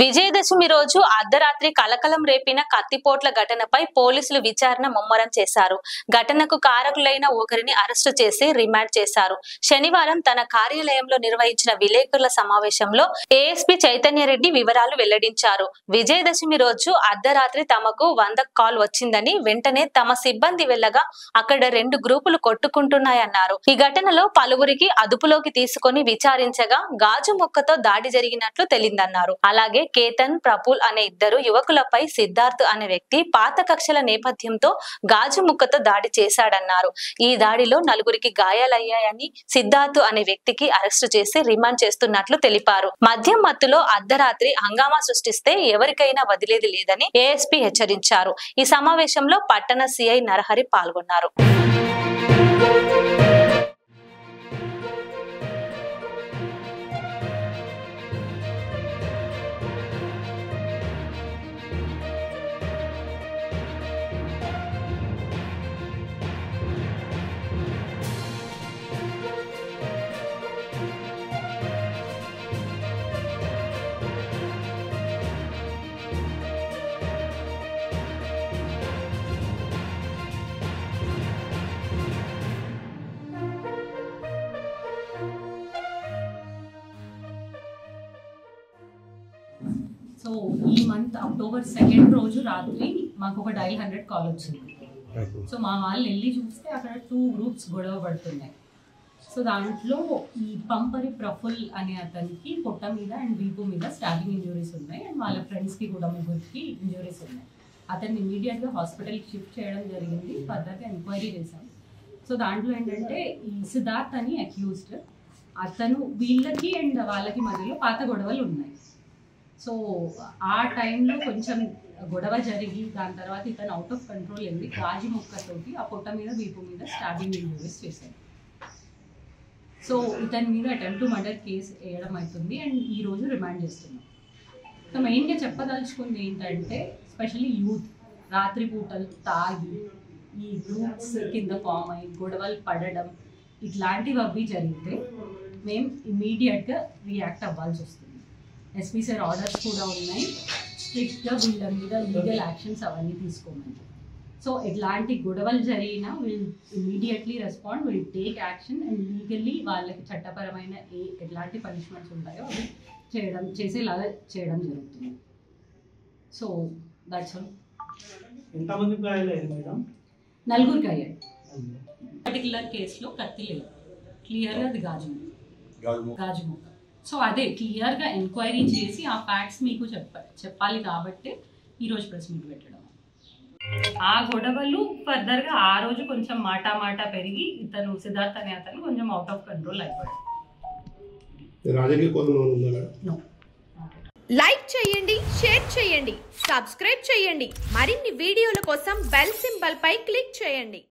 విజయదశమి రోజు అర్ధరాత్రి కలకలం రేపిన కత్తిపోట్ల ఘటనపై పోలీసులు విచారణ ముమ్మరం చేశారు. ఘటనకు కారకులైన ఒకరిని అరెస్టు చేసి రిమాండ్ చేశారు. శనివారం తన కార్యాలయంలో నిర్వహించిన విలేకరుల సమావేశంలో ఏఎస్పీ చైతన్యరెడ్డి వివరాలు వెల్లడించారు. విజయదశమి రోజు అర్ధరాత్రి తమకు 100 కాల్ వచ్చిందని, వెంటనే తమ సిబ్బంది వెళ్లగా అక్కడ 2 గ్రూపులు కొట్టుకుంటున్నాయన్నారు. ఈ ఘటనలో పలువురికి అదుపులోకి తీసుకుని విచారించగా గాజు ముక్కతో దాడి జరిగినట్లు తెలిందన్నారు. అలాగే కేతన్, ప్రఫుల్ అనే 2 యువకులపై సిద్ధార్థ్ అనే వ్యక్తి పాత కక్షల నేపథ్యంతో గాజు ముక్కతో దాడి చేశాడన్నారు. ఈ దాడిలో 4గురికి గాయాలయ్యాయని, సిద్ధార్థ్ అనే వ్యక్తికి అరెస్టు చేసి రిమాండ్ చేస్తున్నట్లు తెలిపారు. మద్యం మత్తులో అర్ధరాత్రి హంగామా సృష్టిస్తే ఎవరికైనా వదిలేది లేదని ఏఎస్పీ హెచ్చరించారు. ఈ సమావేశంలో పట్టణ సిఐ నరహరి పాల్గొన్నారు. సో ఈ మంత్ అక్టోబర్ 2 రోజు రాత్రి మాకు ఒక డైల్ 100 కాల్ వచ్చింది. సో మా వాళ్ళు వెళ్ళి చూస్తే అక్కడ 2 గ్రూప్స్ గొడవ పడుతున్నాయి. సో దాంట్లో ఈ పంపరి ప్రఫుల్ అనే అతనికి పొట్ట మీద అండ్ వీపు మీద స్టాబింగ్ ఇంజురీస్ ఉన్నాయి. అండ్ వాళ్ళ ఫ్రెండ్స్కి కూడా 3 ఇంజురీస్ ఉన్నాయి. అతన్ని ఇమీడియట్గా హాస్పిటల్కి షిఫ్ట్ చేయడం జరిగింది. ఫర్దర్గా ఎంక్వైరీ చేశాం. సో దాంట్లో ఏంటంటే ఈ సిద్ధార్థ్ అని అక్యూజ్డ్, అతను వీళ్ళకి అండ్ వాళ్ళకి మధ్యలో పాత గొడవలు ఉన్నాయి. సో ఆ టైంలో కొంచెం గొడవ జరిగి దాని తర్వాత ఇతను అవుట్ ఆఫ్ కంట్రోల్ వెళ్ళి గాజు ముక్కతోటి ఆ పొట్ట మీద వీపు మీద స్టాబింగ్ ఇంజురీస్ చేశాడు. సో ఇతని మీద అటెంప్ట్ టు మర్డర్ కేసు వేయడం అవుతుంది అండ్ ఈరోజు రిమాండ్ చేస్తున్నాం. సో మెయిన్గా చెప్పదలుచుకుంది ఏంటంటే స్పెషల్లీ యూత్ రాత్రి పూటలు తాగి ఈ గ్రూప్స్ కింద ఫామ్ అయ్యి గొడవలు పడడం ఇట్లాంటివి అవి జరిగితే మేము ఇమీడియట్గా రియాక్ట్ అవ్వాల్సి వస్తుంది. ఎస్పీ సార్ ఆర్డర్స్ కూడా ఉన్నాయి, స్ట్రిక్ట్గా వీళ్ళ మీద లీగల్ యాక్షన్స్ అవన్నీ తీసుకోమని. సో ఎట్లాంటి గొడవలు జరిగినా will immediately respond, will take action and legally వాళ్ళకి చట్టపరమైన ఎట్లాంటి పనిష్మెంట్స్ ఉంటాయో అవి చేసేలాగా చేయడం జరుగుతుంది. So that's all. ఎంతమంది గాయాలయ్యారు మేడం? 4గురికి అయ్యాయి. పర్టికులర్ కేసులో కత్తి లేదు, క్లియర్గా అది గాజు ముక్క. సో అదే క్లియర్గా ఎంక్వైరీ చేసి ఆ ఫ్యాక్ట్స్ మీకు చెప్పాలి కాబట్టి ఈరోజు ప్రెస్ మీట్ పెట్టడం. ఆ గొడవలు ఫర్దర్గా ఆ రోజు కొంచెం మాట పెరిగి ఇతను సిద్ధార్థ్ అనే అతను కొంచెం అవుట్ ఆఫ్ కంట్రోల్ అయిపోయాడు. లైక్ చేయండి, షేర్ చేయండి, సబ్స్క్రైబ్ చేయండి. మరిన్ని వీడియోల కోసం బెల్ సింబల్ పై క్లిక్ చేయండి.